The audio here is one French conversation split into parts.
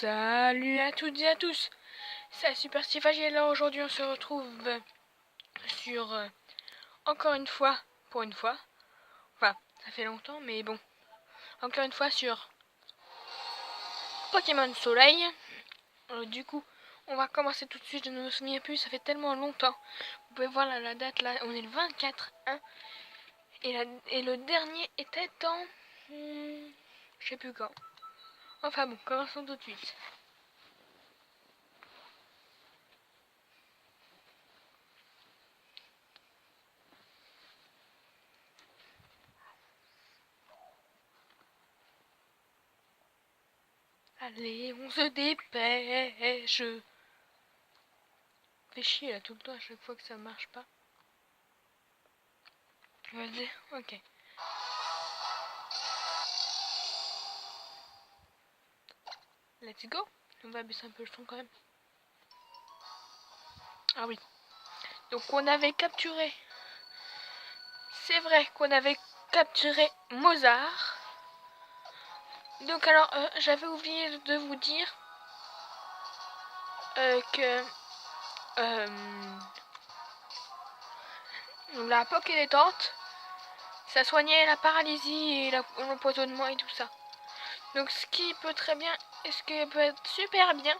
Salut à toutes et à tous, c'est Super Steve. Alors aujourd'hui on se retrouve sur, encore une fois, pour une fois, enfin ça fait longtemps mais bon, encore une fois sur Pokémon Soleil. Du coup on va commencer tout de suite, je ne me souviens plus, ça fait tellement longtemps. Vous pouvez voir la date là, on est le 24-1 et le dernier était en... je sais plus quand. Enfin bon, commençons tout de suite. Allez, on se dépêche. Fait chier là tout le temps à chaque fois que ça marche pas. Vas-y, ok. Let's go. On va baisser un peu le son quand même. Ah oui. Donc on avait capturé. C'est vrai qu'on avait capturé Mozart. Donc alors j'avais oublié de vous dire que la Poké détente, ça soignait la paralysie et l'empoisonnement et tout ça. Donc ce qui peut très bien, et ce qui peut être super bien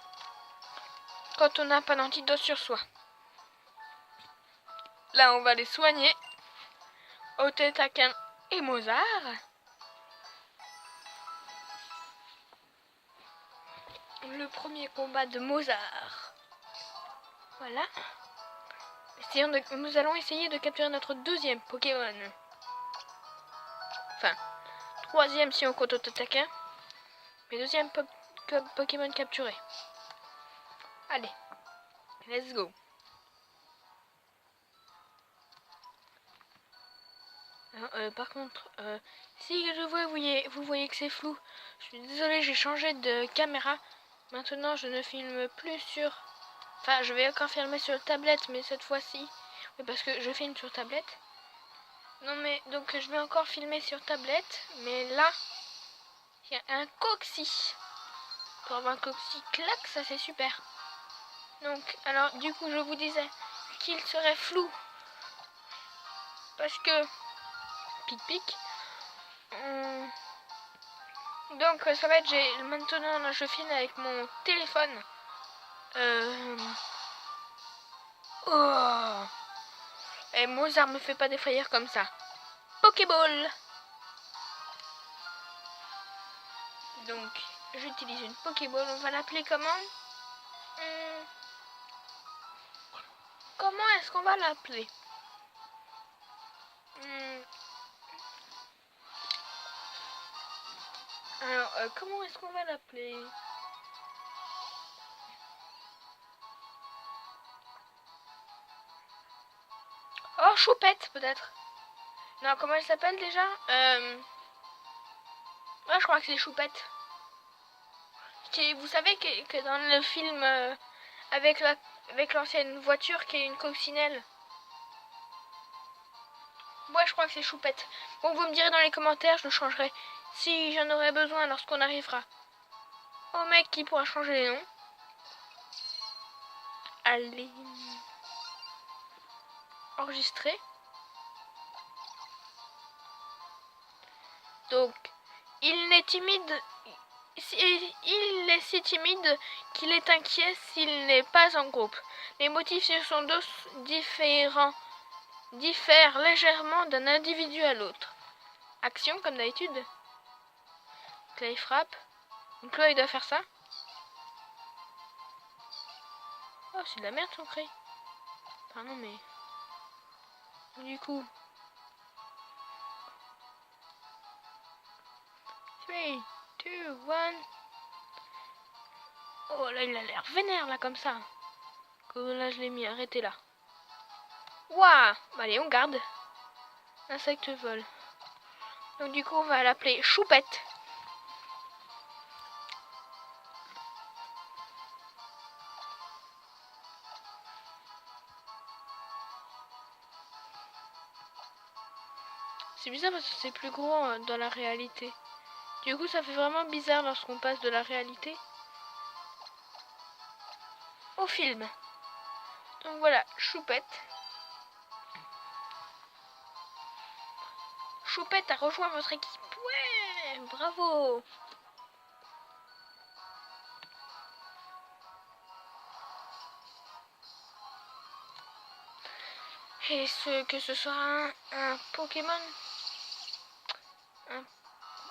quand on n'a pas d'antidote sur soi. Là on va les soigner. Otetaken et Mozart. Le premier combat de Mozart. Voilà. Nous allons essayer de capturer notre deuxième Pokémon. Enfin, troisième si on compte Otetaken. Mais deuxième Pokémon capturé. Allez, let's go. Alors, par contre, si je vois, vous voyez que c'est flou, je suis désolée, j'ai changé de caméra. Maintenant, je ne filme plus sur... Enfin, je vais encore filmer sur tablette, mais cette fois-ci... Oui, parce que je filme sur tablette. Non, mais donc je vais encore filmer sur tablette. Mais là, il y a un coccyx. Pour avoir un coccyx, clac, ça c'est super. Donc, alors, du coup, je vous disais qu'il serait flou. Parce que... Pic-pic. Donc, ça va être... Maintenant, là, je filme avec mon téléphone. Oh. Et Mozart me fait pas défaillir comme ça. Pokéball. Donc, j'utilise une Pokéball. On va l'appeler comment? Comment est-ce qu'on va l'appeler? Alors, comment est-ce qu'on va l'appeler? Oh, Choupette, peut-être. Non, comment elle s'appelle déjà? Ouais, je crois que c'est Choupette. Vous savez que dans le film avec l'ancienne voiture qui est une coccinelle. Ouais, je crois que c'est Choupette. Bon, vous me direz dans les commentaires, je le changerai si j'en aurai besoin lorsqu'on arrivera au mec qui pourra changer les noms. Allez. Enregistrer. Donc, il est timide. Il est si timide qu'il est inquiet s'il n'est pas en groupe. Les motifs sur son dos diffèrent légèrement d'un individu à l'autre. Action, comme d'habitude. Donc là, il frappe. Donc là, il doit faire ça. Oh, c'est de la merde son cri. Pardon, mais... Du coup... 3, 2, 1... Oh là, il a l'air vénère là, comme ça. Là, je l'ai mis, arrêtez là. Waouh. Allez, on garde. Insecte vol. Donc du coup, on va l'appeler Choupette. C'est bizarre parce que c'est plus gros dans la réalité. Du coup, ça fait vraiment bizarre lorsqu'on passe de la réalité au film. Donc voilà, Choupette. Choupette a rejoint votre équipe. Ouais, bravo. Et que ce soit un Pokémon, un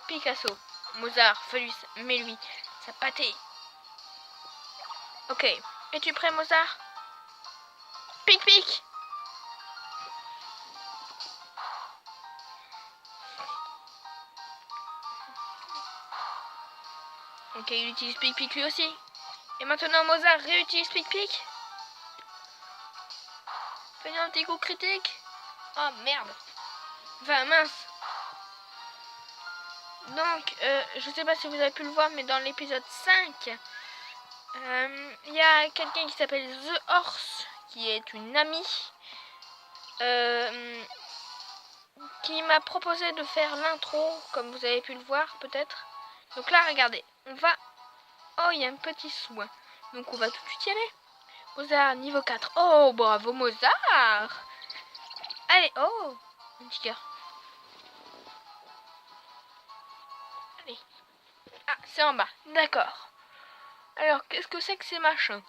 Picasso, Mozart, Phallus, mais lui, ça pâté. Ok, es-tu prêt, Mozart? Pic pic. Ok, il utilise pic pic lui aussi. Et maintenant Mozart réutilise pic pic. Fais un petit coup critique. Oh merde. Enfin mince. Donc, je sais pas si vous avez pu le voir, mais dans l'épisode 5, il y a quelqu'un qui s'appelle The Horse, qui est une amie, qui m'a proposé de faire l'intro, comme vous avez pu le voir peut-être. Donc là, regardez, on va... Oh, il y a un petit soin. Donc on va tout de suite y aller. Mozart, niveau 4. Oh, bravo Mozart. Allez, oh, un petit cœur. Allez. Ah, c'est en bas, d'accord. Alors, qu'est-ce que c'est que ces machins?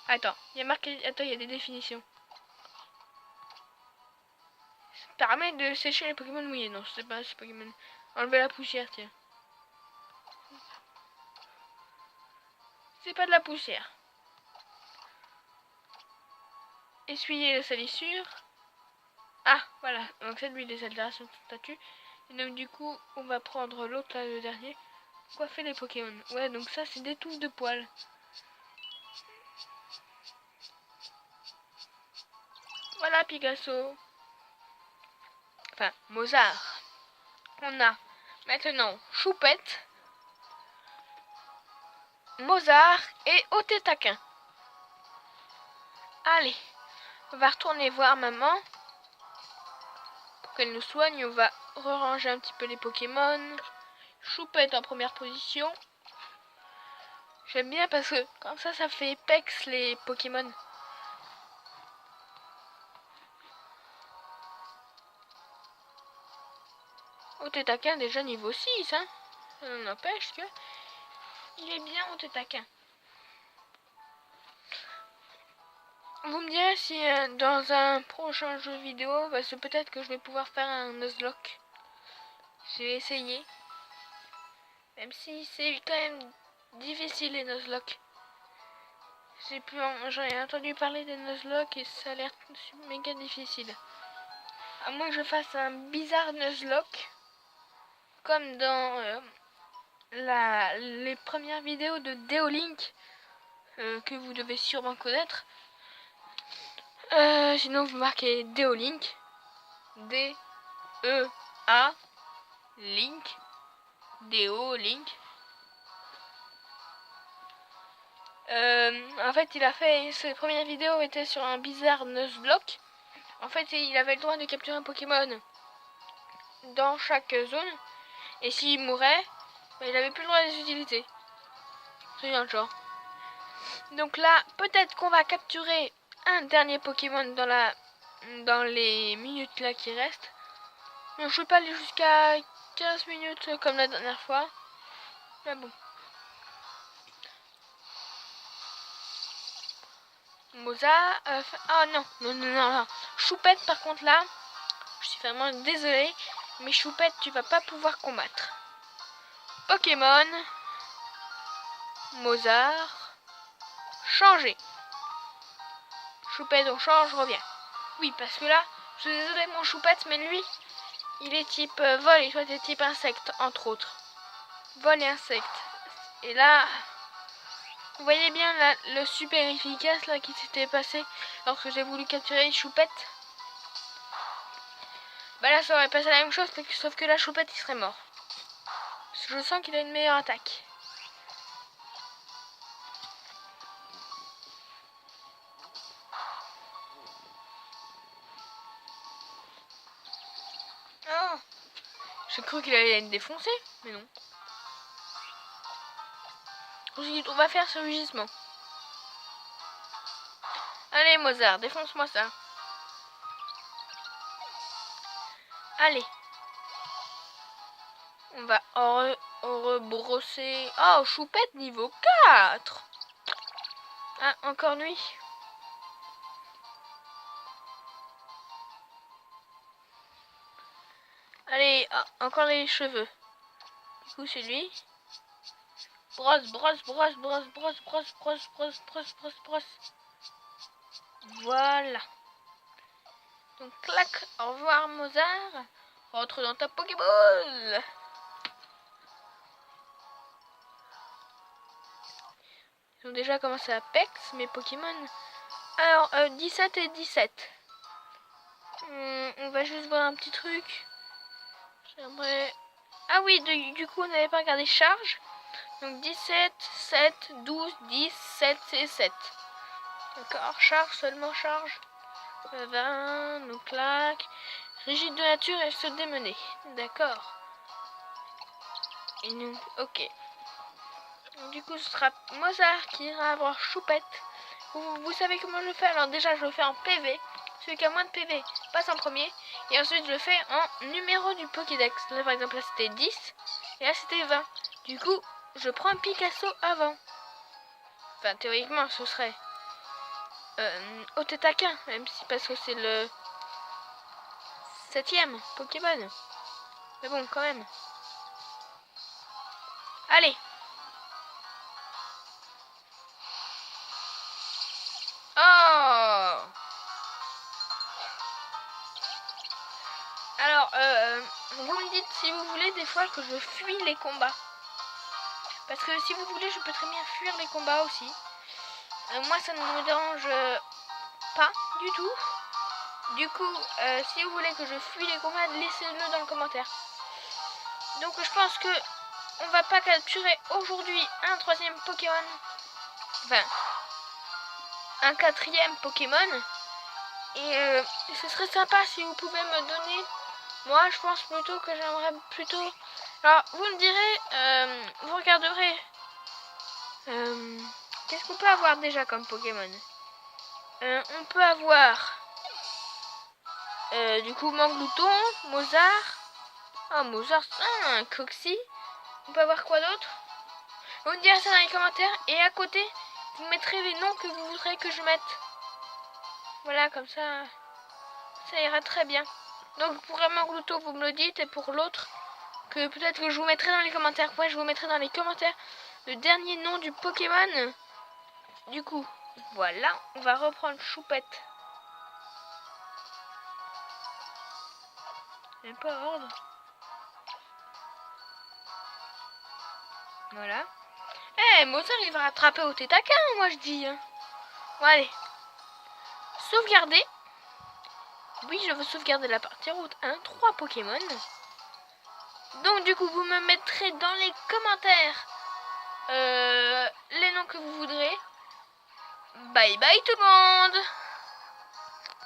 Attends, il y a marqué... Attends, il y a des définitions. Ça permet de sécher les Pokémon mouillés. Non, c'est pas ce Pokémon. Enlever la poussière, tiens. C'est pas de la poussière. Essuyer les salissures. Ah, voilà. Donc c'est lui les altérations de statut. Et donc du coup, on va prendre l'autre là, le dernier. Coiffer les Pokémon. Ouais, donc ça, c'est des touffes de poils. Voilà, Picasso. Enfin, Mozart. On a maintenant Choupette, Mozart et Otetaquin. Allez, on va retourner voir maman. Pour qu'elle nous soigne, on va ranger un petit peu les Pokémon. Choupette en première position. J'aime bien parce que comme ça fait pex les Pokémon. Otetaquin déjà niveau 6, hein. Ça n'empêche que il est bien Otetaquin. Vous me direz si dans un prochain jeu vidéo, parce que peut-être que je vais pouvoir faire un Nuzlocke. Je vais essayer. Même si c'est quand même difficile les Nuzlocke. J'en ai entendu parler des Nuzlocke et ça a l'air méga difficile. À moins que je fasse un bizarre Nuzlocke. Comme dans les premières vidéos de Deolink. Que vous devez sûrement connaître. Sinon vous marquez Deolink. D-E-A Link. Deolink. En fait, il a fait ses premières vidéos étaient sur un bizarre Nuzlocke. En fait, il avait le droit de capturer un Pokémon dans chaque zone. Et s'il mourait, il avait plus le droit de les utiliser. C'est un genre. Donc là, peut-être qu'on va capturer un dernier Pokémon dans les minutes là qui restent. Je ne vais pas aller jusqu'à 15 minutes comme la dernière fois. Mais bon. Mozart. Ah non, non. Choupette, par contre, là, je suis vraiment désolée. Mais Choupette, tu vas pas pouvoir combattre. Pokémon. Mozart. Changer. Choupette, on change, reviens. Oui, parce que là, je suis désolée, mon Choupette, mais lui, il est type vol et toi, t'es type insecte, entre autres. Vol et insecte. Et là, vous voyez bien là, le super efficace là qui s'était passé lorsque j'ai voulu capturer Choupette. Bah là, ça aurait passé la même chose, sauf que la Choupette, il serait mort. Parce que je sens qu'il a une meilleure attaque. Oh, j'ai cru qu'il allait être défoncé, mais non. Ensuite, on va faire ce rugissement. Allez, Mozart, défonce-moi ça. Allez. On va en rebrosser. Oh, Choupette niveau 4. Ah, encore lui. Allez, ah, encore les cheveux. Du coup, c'est lui. Brosse, brosse, brosse, brosse, brosse, brosse, brosse, brosse, brosse, brosse, brosse. Voilà. Donc, clac, au revoir, Mozart. Rentre dans ta Pokéball. Ils ont déjà commencé à pex, mes Pokémon. Alors, 17 et 17. On va juste voir un petit truc. J'aimerais... Ah oui, du coup, on n'avait pas regardé charge. Donc 17, 7, 12, 10, 7 et 7. D'accord, charge, seulement charge. 20, nous claque. Rigide de nature et se démener. D'accord. Et nous, ok. Donc, du coup, ce sera Mozart qui ira avoir Choupette. Vous savez comment je le fais? Alors déjà, je le fais en PV. Celui qui a moins de PV passe en premier. Et ensuite, je le fais en numéro du Pokédex. Là, par exemple, là, c'était 10. Et là, c'était 20. Du coup, je prends Picasso avant. Enfin, théoriquement, ce serait Otetaka, même si parce que c'est le 7ème Pokémon. Mais bon, quand même. Allez. Oh. Alors, vous me dites si vous voulez des fois que je fuis les combats. Parce que si vous voulez, je peux très bien fuir les combats aussi. Moi, ça ne me dérange pas du tout. Du coup, si vous voulez que je fuis les combats, laissez-le dans le commentaire. Donc, je pense que on va pas capturer aujourd'hui un 3ème Pokémon. Enfin, un 4ème Pokémon. Et ce serait sympa si vous pouvez me donner. Moi, je pense plutôt que j'aimerais plutôt... Alors, vous me direz, vous regarderez... Qu'est-ce qu'on peut avoir déjà comme Pokémon? On peut avoir... du coup, Manglouton, Mozart. Oh, Mozart, un Coxy. On peut avoir quoi d'autre? Vous me direz ça dans les commentaires. Et à côté, vous mettrez les noms que vous voudrez que je mette. Voilà, comme ça, ça ira très bien. Donc, pour Manglouton, vous me le dites. Et pour l'autre, que peut-être que je vous mettrai dans les commentaires. Ouais, je vous mettrai dans les commentaires le dernier nom du Pokémon. Du coup, voilà, on va reprendre Choupette. Même pas ordre. Voilà. Eh, Mozart, il va rattraper au Tétaka, moi je dis. Bon, allez. Sauvegarder. Oui, je veux sauvegarder la partie route 1, 3 Pokémon. Donc, du coup, vous me mettrez dans les commentaires les noms que vous voudrez. Bye bye tout le monde!